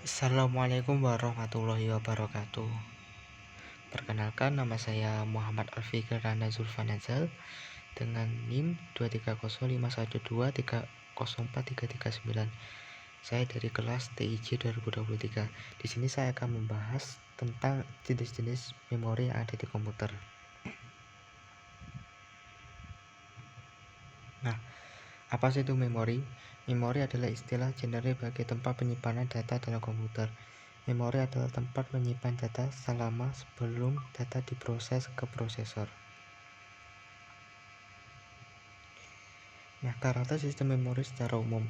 Assalamualaikum warahmatullahi wabarakatuh. Perkenalkan, nama saya Muhammad Alfikir Randa Zulfanazal dengan NIM 2305123043339. Saya dari kelas TIJ 2023. Di sini saya akan membahas tentang jenis-jenis memori yang ada di komputer. Nah, apa sih itu memori? Memori adalah istilah generik bagi tempat penyimpanan data dalam komputer. Memori adalah tempat menyimpan data selama sebelum data diproses ke prosesor. Nah, karakter sistem memori secara umum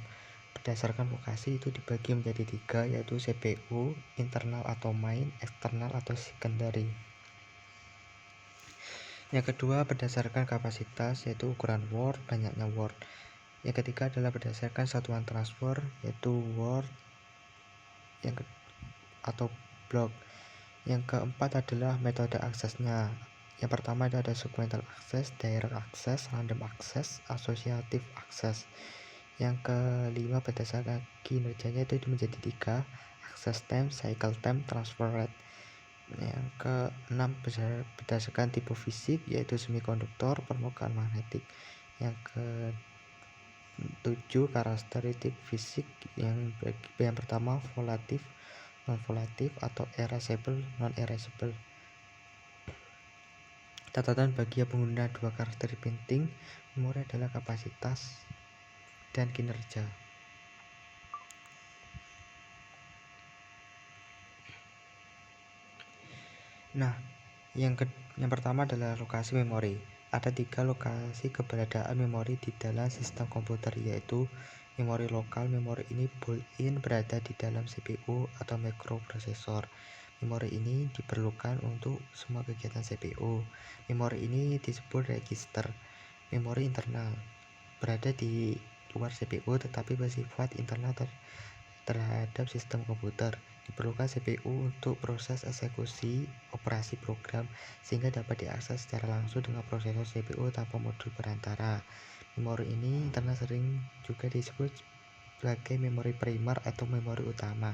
berdasarkan lokasi itu dibagi menjadi 3, yaitu CPU, internal atau main, eksternal atau secondary. Yang kedua berdasarkan kapasitas, yaitu ukuran word, banyaknya word. Yang ketiga adalah berdasarkan satuan transfer, yaitu word atau block. Yang keempat adalah metode aksesnya. Yang pertama itu ada sequential access, direct access, random access, associative access. Yang kelima berdasarkan kinerjanya itu menjadi 3, access time, cycle time, transfer rate. Yang keenam berdasarkan tipe fisik, yaitu semikonduktor, permukaan magnetik. Yang ke-7 karakteristik fisik, yang pertama volatif, non-volatif, atau erasable, non-erasable. Catatan bagi pengguna dua karakteristik penting memori adalah kapasitas dan kinerja. Nah, yang pertama adalah lokasi memori. Ada 3 lokasi keberadaan memori di dalam sistem komputer, yaitu memori lokal. Memori ini built-in berada di dalam CPU atau microprosesor. Memori ini diperlukan untuk semua kegiatan CPU. Memori ini disebut register. Memori internal berada di luar CPU tetapi bersifat internal terhadap sistem komputer. Diperlukan CPU untuk proses eksekusi operasi program sehingga dapat diakses secara langsung dengan prosesor CPU tanpa modul perantara. Memori ini internal sering juga disebut sebagai memori primer atau memori utama.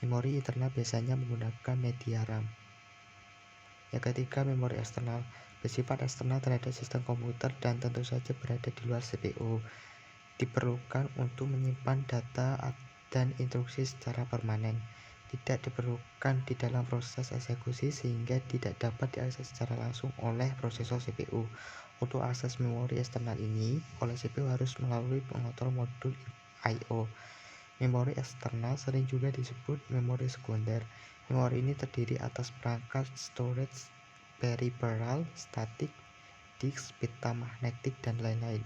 Memori internal biasanya menggunakan media RAM. Yang ketiga, memori eksternal bersifat eksternal terhadap sistem komputer dan tentu saja berada di luar CPU. Diperlukan untuk menyimpan data dan instruksi secara permanen. Tidak diperlukan di dalam proses eksekusi sehingga tidak dapat diakses secara langsung oleh prosesor CPU. Untuk akses memori eksternal ini oleh CPU harus melalui pengontrol modul I/O. Memori eksternal sering juga disebut memori sekunder. Memori ini terdiri atas perangkat storage, peripheral, statik, disk, pita magnetik, dan lain-lain.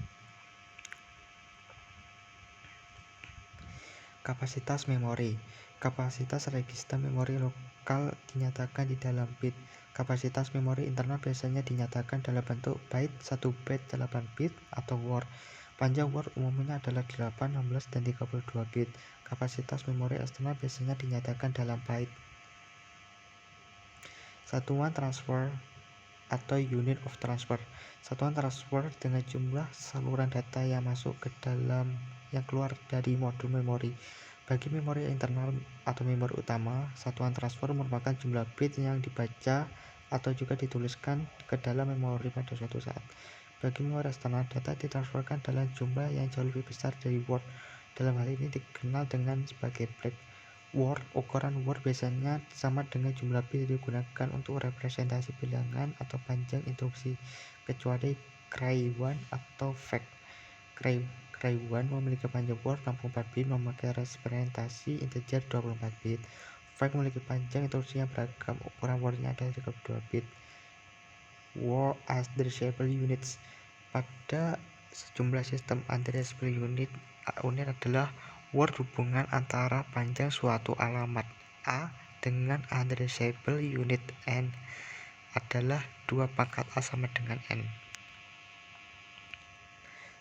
Kapasitas memori. Kapasitas register memori lokal dinyatakan di dalam bit. Kapasitas memori internal biasanya dinyatakan dalam bentuk byte, 1 byte 8 bit, atau word. Panjang word umumnya adalah 8, 16, dan 32 bit. Kapasitas memori eksternal biasanya dinyatakan dalam byte. Satuan transfer atau unit of transfer. Satuan transfer dengan jumlah saluran data yang masuk ke dalam yang keluar dari modul memori. Bagi memori internal atau memori utama, satuan transfer merupakan jumlah bit yang dibaca atau juga dituliskan ke dalam memori pada suatu saat. Bagi memori eksternal, data ditransferkan dalam jumlah yang jauh lebih besar dari word. Dalam hal ini dikenal dengan sebagai byte. Word, ukuran word biasanya sama dengan jumlah bit yang digunakan untuk representasi bilangan atau panjang instruksi, kecuali Cray1 atau fact. Cray1 memiliki panjang word 64 bit, memakai representasi integer 24 bit. Fact memiliki panjang instruksi yang beragam, ukuran wordnya adalah 32 bit. Word addressable units. Pada sejumlah sistem addressable unit adalah word hubungan antara panjang suatu alamat A dengan addressable unit N adalah 2 pangkat A sama dengan N.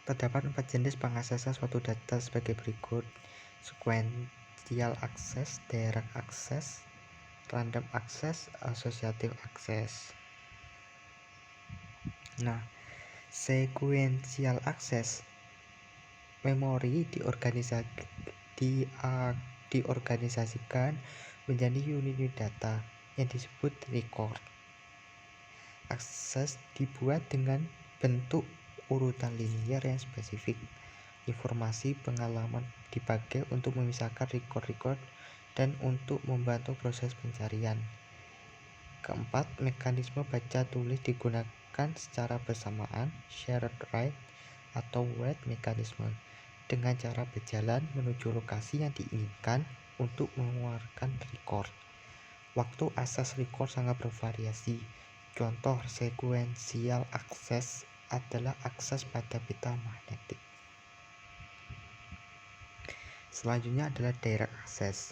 Terdapat 4 jenis pengaksesan suatu data sebagai berikut: sequential access, direct access, random access, associative access. Nah, sequential access memori diorganisasikan diorganisasikan menjadi unit data yang disebut record. Akses dibuat dengan bentuk urutan linier yang spesifik. Informasi pengalaman dipakai untuk memisahkan record dan untuk membantu proses pencarian. Keempat, mekanisme baca tulis digunakan secara bersamaan, shared write atau wait mekanisme, dengan cara berjalan menuju lokasi yang diinginkan untuk mengeluarkan record. Waktu akses record sangat bervariasi. Contoh sekuensial akses adalah akses pada peta magnetik. Selanjutnya adalah direct access.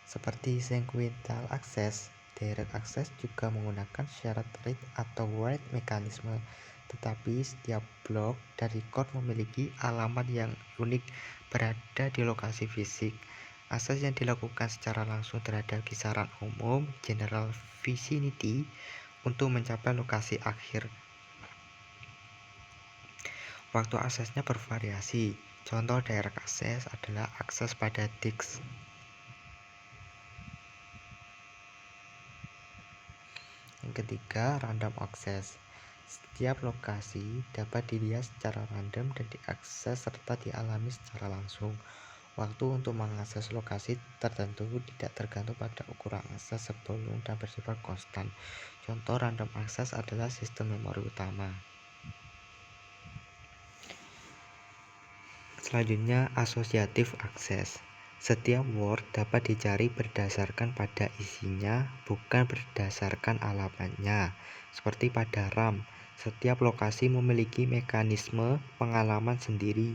Seperti sequential access, direct access juga menggunakan shared read atau write mekanisme, tetapi setiap blok dan record memiliki alamat yang unik berada di lokasi fisik. Akses yang dilakukan secara langsung terhadap kisaran umum general vicinity untuk mencapai lokasi akhir. Waktu aksesnya bervariasi. Contoh direct access adalah akses pada disk. Yang ketiga, random access. Setiap lokasi dapat dilihat secara random dan diakses serta dialami secara langsung. Waktu untuk mengakses lokasi tertentu tidak tergantung pada ukuran akses sebelum dan bersifat konstan. Contoh random access adalah sistem memori utama. Selanjutnya, associative access. Setiap word dapat dicari berdasarkan pada isinya, bukan berdasarkan alamatnya. Seperti pada RAM, setiap lokasi memiliki mekanisme pengalaman sendiri.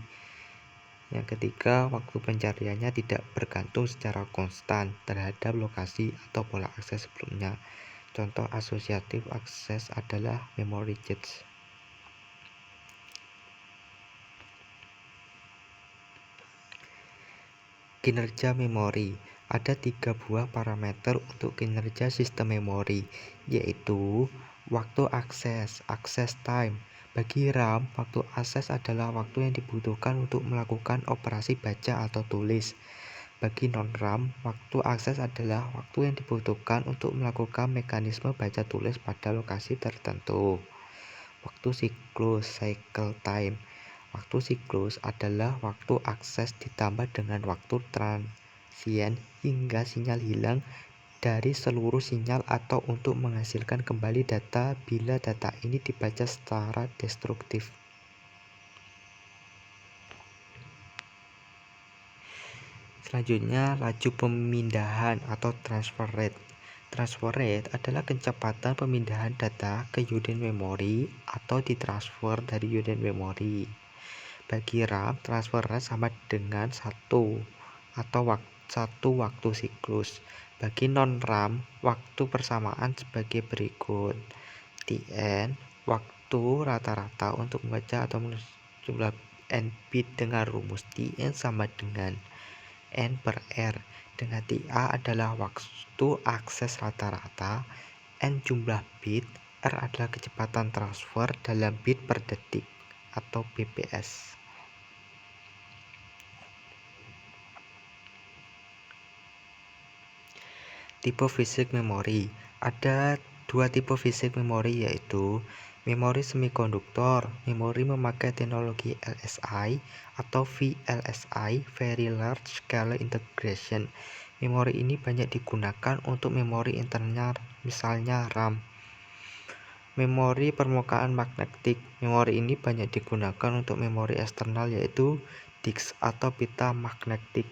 Yang ketiga, waktu pencariannya tidak bergantung secara konstan terhadap lokasi atau pola akses sebelumnya. Contoh associative access adalah memory cache. Kinerja memori. Ada 3 buah parameter untuk kinerja sistem memori, yaitu waktu akses, access time. Bagi RAM, waktu akses adalah waktu yang dibutuhkan untuk melakukan operasi baca atau tulis. Bagi non-RAM, waktu akses adalah waktu yang dibutuhkan untuk melakukan mekanisme baca tulis pada lokasi tertentu. Waktu siklus, cycle time. Waktu siklus adalah waktu akses ditambah dengan waktu transien hingga sinyal hilang dari seluruh sinyal atau untuk menghasilkan kembali data bila data ini dibaca secara destruktif. Selanjutnya, laju pemindahan atau transfer rate. Transfer rate adalah kecepatan pemindahan data ke unit memori atau ditransfer dari unit memori. Bagi RAM, transfer rate sama dengan 1 atau satu waktu siklus. Bagi non-RAM, waktu persamaan sebagai berikut. Tn, waktu rata-rata untuk membaca atau menulis jumlah n bit dengan rumus Tn sama dengan n per r, dengan Ta adalah waktu akses rata-rata, n jumlah bit, r adalah kecepatan transfer dalam bit per detik atau bps. Tipe fisik memori. Ada 2 tipe fisik memori, yaitu memori semikonduktor. Memori memakai teknologi LSI atau VLSI, Very Large Scale Integration. Memori ini banyak digunakan untuk memori internal, misalnya RAM. Memori permukaan magnetik. Memori ini banyak digunakan untuk memori eksternal, yaitu disk atau pita magnetik.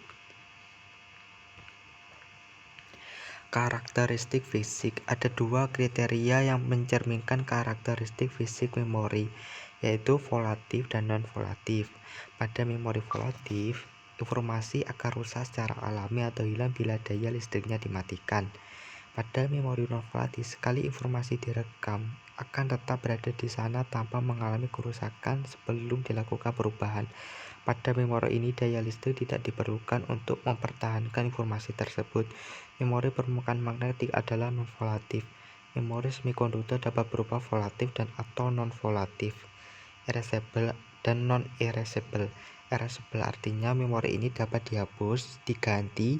Karakteristik fisik. Ada 2 kriteria yang mencerminkan karakteristik fisik memori, yaitu volatif dan non-volatif. Pada memori volatif, informasi akan rusak secara alami atau hilang bila daya listriknya dimatikan. Pada memori non-volatif, sekali informasi direkam, akan tetap berada di sana tanpa mengalami kerusakan sebelum dilakukan perubahan. Pada memori ini, daya listrik tidak diperlukan untuk mempertahankan informasi tersebut. Memori permukaan magnetik adalah non-volatif. Memori semikonduktor dapat berubah volatif dan atau non-volatif, erasable dan non-erasable. erasable, artinya memori ini dapat dihapus, diganti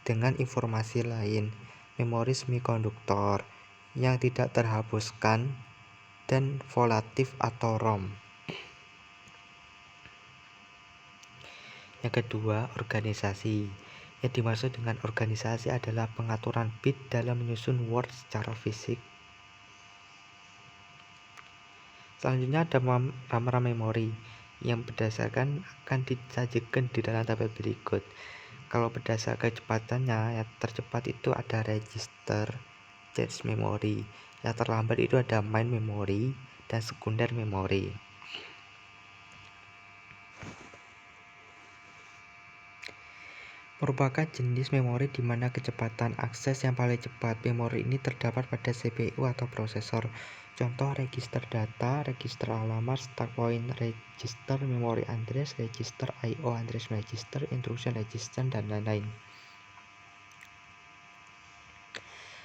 dengan informasi lain. Memori semikonduktor yang tidak terhapuskan dan volatif atau ROM. Yang kedua, organisasi. Yang dimaksud dengan organisasi adalah pengaturan bit dalam menyusun Word secara fisik. Selanjutnya ada RAM memori yang berdasarkan akan disajikan di dalam tabel berikut. Kalau berdasarkan kecepatannya, yang tercepat itu ada register cache memory, yang terlambat itu ada main memory dan sekunder memory. Merupakan jenis memori di mana kecepatan akses yang paling cepat. Memori ini terdapat pada CPU atau prosesor. Contoh register data, register alamat, start point register, memory address register, IO address register, instruction register, dan lain-lain.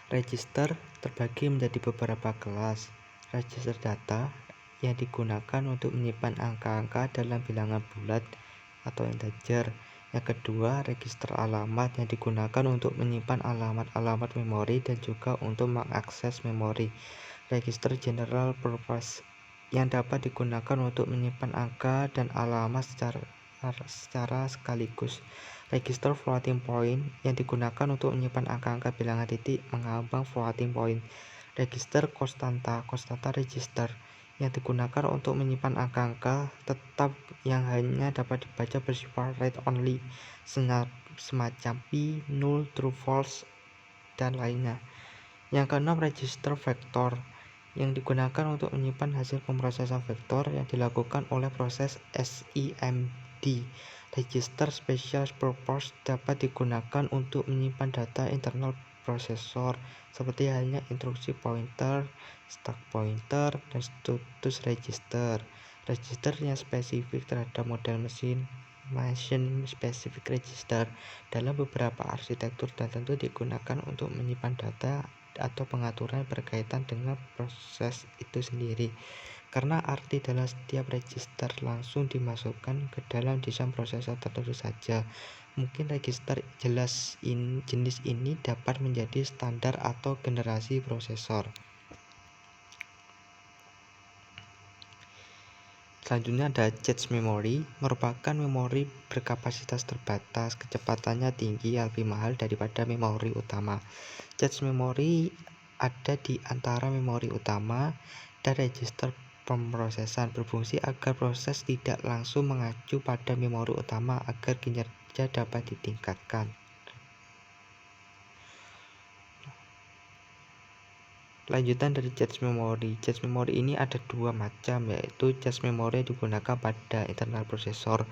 Register terbagi menjadi beberapa kelas. Register data yang digunakan untuk menyimpan angka-angka dalam bilangan bulat atau integer. Yang kedua, register alamat yang digunakan untuk menyimpan alamat-alamat memori dan juga untuk mengakses memori. Register general purpose yang dapat digunakan untuk menyimpan angka dan alamat secara sekaligus. Register floating point yang digunakan untuk menyimpan angka-angka bilangan titik mengambang floating point. Register konstanta register yang digunakan untuk menyimpan angka-angka tetap yang hanya dapat dibaca bersifat read only, semacam pi, null, true, false, dan lainnya. Yang keenam, register vektor yang digunakan untuk menyimpan hasil pemrosesan vektor yang dilakukan oleh proses SIMD. Register special purpose dapat digunakan untuk menyimpan data internal prosesor seperti halnya instruksi pointer, stack pointer, dan status register. Register yang spesifik terhadap model mesin specific register dalam beberapa arsitektur tertentu digunakan untuk menyimpan data atau pengaturan berkaitan dengan proses itu sendiri. Karena arti dalam setiap register langsung dimasukkan ke dalam desain prosesor tertentu saja. Mungkin register jenis ini dapat menjadi standar atau generasi prosesor. Selanjutnya ada cache memory, merupakan memori berkapasitas terbatas, kecepatannya tinggi yang lebih mahal daripada memori utama. Cache memory ada di antara memori utama dan register pemrosesan, berfungsi agar proses tidak langsung mengacu pada memori utama agar kinerja dapat ditingkatkan. Lanjutan dari cache memory. Cache memory ini ada dua macam, yaitu cache memory yang digunakan pada internal prosesor.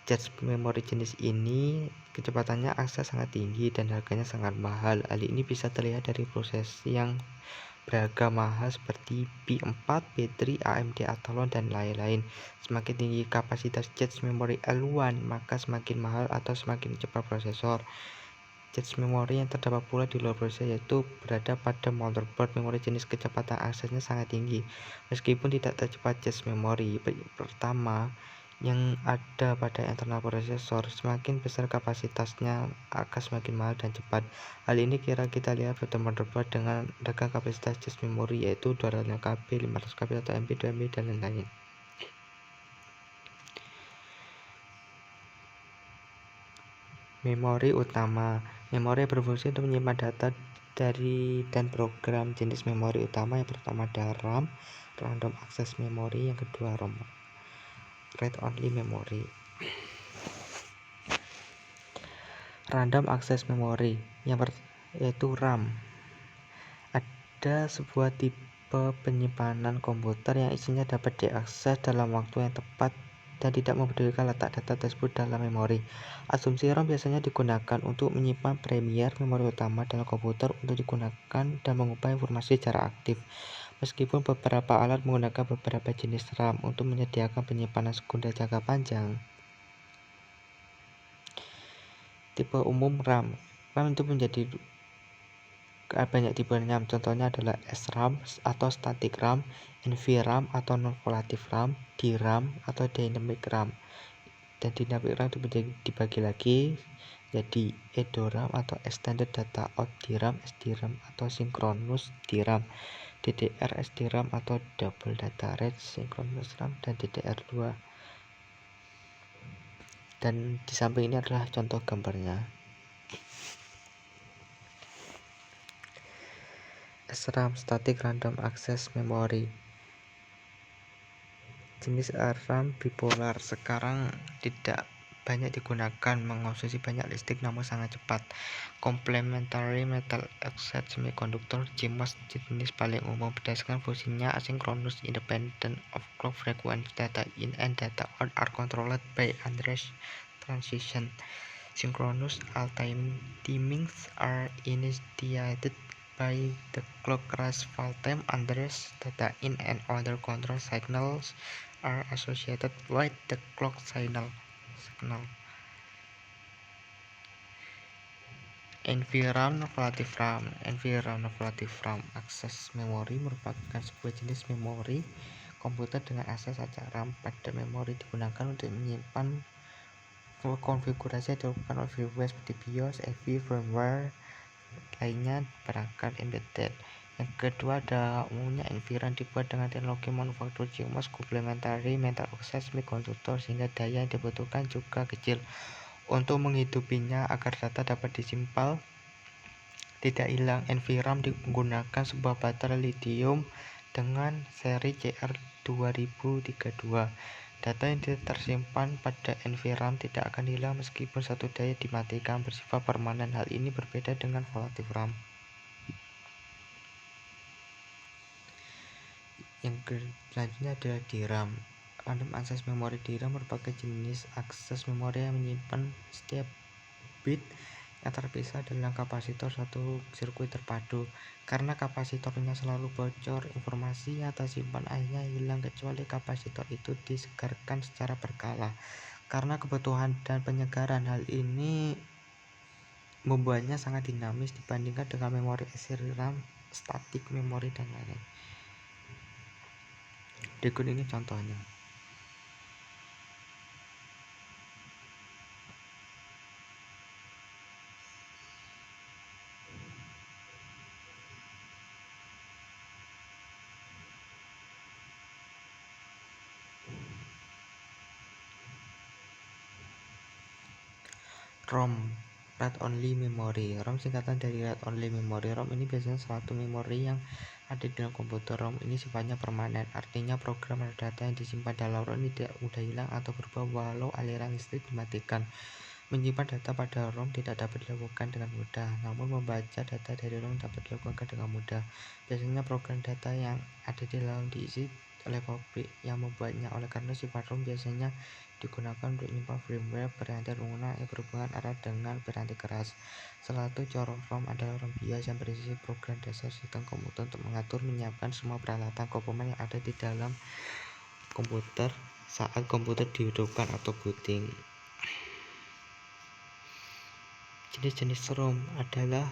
Cache memory jenis ini kecepatannya akses sangat tinggi dan harganya sangat mahal. Hal ini bisa terlihat dari proses yang berharga mahal seperti P4, P3, AMD Athlon, dan lain-lain. Semakin tinggi kapasitas cache memory L1, maka semakin mahal atau semakin cepat prosesor. Cache memory yang terdapat pula di luar prosesor yaitu berada pada motherboard. Memori jenis kecepatan aksesnya sangat tinggi, meskipun tidak tercepat cache memory pertama yang ada pada internal prosesor. Semakin besar kapasitasnya akan semakin mahal dan cepat. Hal ini kita lihat pada motherboard dengan harga kapasitas cache memory yaitu 200KB, 500KB, atau MB, 2MB, dan lain-lain. Memori utama. Memori berfungsi untuk menyimpan data dari dan program. Jenis memori utama yang pertama ada RAM, random access memory. Yang kedua ROM, read only memory. Random access memory yaitu RAM. Ada sebuah tipe penyimpanan komputer yang isinya dapat diakses dalam waktu yang tepat dan tidak mempedulikan letak data tersebut dalam memori. Asumsi RAM biasanya digunakan untuk menyimpan premier memori utama dalam komputer untuk digunakan dan mengubah informasi secara aktif. Meskipun beberapa alat menggunakan beberapa jenis RAM untuk menyediakan penyimpanan sekunder jangka panjang. Tipe umum RAM itu menjadi banyak tipenya. Contohnya adalah SRAM atau static RAM, NVRAM atau non-volatile RAM, DRAM atau dynamic RAM. Dan dynamic RAM dibagi lagi jadi EDORAM atau Extended Data Out DRAM, SDRAM atau Synchronous DRAM, DDR SDRAM atau Double Data Rate Synchronous RAM, dan DDR2. Dan di samping ini adalah contoh gambarnya. SRAM, Static Random Access Memory. Jenis RAM bipolar sekarang tidak banyak digunakan, mengonsumsi banyak listrik namun sangat cepat. Complementary Metal Oxide Semiconductor, CMOS, jenis paling umum berdasarkan fungsinya asynchronous, independent of clock frequency. Data in and data out are controlled by unrest transition. Synchronous all-time timings are initiated by the clock rise fall time. Unrest data in and other control signals are associated with the clock signal. NVRAM Relative RAM. NVRAM Relative RAM Access Memory merupakan sebuah jenis memori komputer dengan akses acak RAM pada memori, digunakan untuk menyimpan konfigurasi yang dilakukan oleh firmware seperti BIOS, EV, firmware lainnya perangkat embedded. Yang kedua ada umumnya NVRAM dibuat dengan teknologi manufaktur CMOS, Complementary Metal Oxide Semiconductor, sehingga daya yang dibutuhkan juga kecil. Untuk menghidupinya agar data dapat disimpan tidak hilang, NVRAM menggunakan sebuah baterai lithium dengan seri CR2032. Data yang tersimpan pada NVRAM tidak akan hilang meskipun satu daya dimatikan, bersifat permanen. Hal ini berbeda dengan Relative RAM. Yang selanjutnya adalah DRAM. Random Access Memory. DRAM merupakan jenis akses memori yang menyimpan setiap bit yang terpisah dalam kapasitor satu sirkuit terpadu. Karena kapasitornya selalu bocor, informasi yang tersimpan akhirnya hilang kecuali kapasitor itu disegarkan secara berkala. Karena kebutuhan dan penyegaran, hal ini membuatnya sangat dinamis dibandingkan dengan memori SRAM, static memory, dan lain-lain. Berikut ini contohnya. ROM, Read Only Memory. ROM singkatan dari Read Only Memory. ROM ini biasanya suatu memori yang ada di dalam komputer. ROM ini sifatnya permanen, artinya program atau data yang disimpan dalam ROM tidak mudah hilang atau berubah walau aliran listrik dimatikan. Menyimpan data pada ROM tidak dapat dilakukan dengan mudah, namun membaca data dari ROM dapat dilakukan dengan mudah. Biasanya program data yang ada di dalam diisi oleh pabrik yang membuatnya. Oleh karena sifat ROM biasanya digunakan untuk menyimpan firmware piranti lunak yang berhubungan erat dengan piranti keras. Salah satu contoh ROM adalah ROM BIOS yang berisi program dasar sistem komputer untuk mengatur menyiapkan semua peralatan komponen yang ada di dalam komputer saat komputer dihidupkan atau booting. Jenis-jenis ROM adalah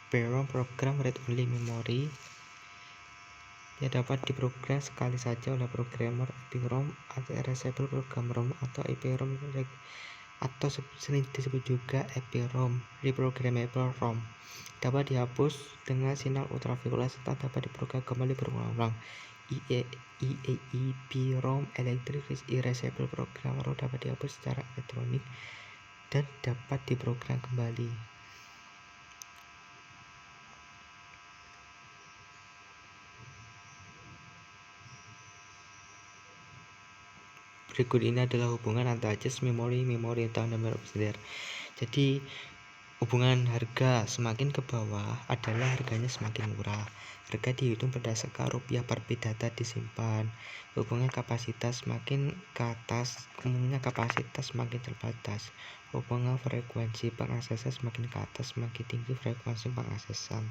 PROM, Program Read Only Memory, yang dapat diprogram sekali saja oleh programmer. EPROM atau Erasable Program ROM atau EPROM, atau sering disebut juga EPROM, Reprogrammable ROM, dapat dihapus dengan sinyal ultraviolet serta dapat diprogram kembali berulang-ulang. EPROM, Electric Erasable Program ROM, dapat dihapus secara elektronik dan dapat diprogram kembali. Berikut ini adalah hubungan antara access memory atau number of threads. Jadi hubungan harga semakin ke bawah adalah harganya semakin murah. Harga dihitung berdasarkan rupiah per bit data disimpan. Hubungan kapasitas semakin ke atas, umumnya kapasitas semakin terbatas. Hubungan frekuensi pengaksesan semakin ke atas, semakin tinggi frekuensi pengaksesan.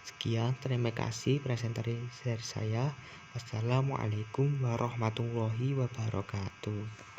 Sekian, terima kasih presentasi dari saya. Wassalamualaikum warahmatullahi wabarakatuh.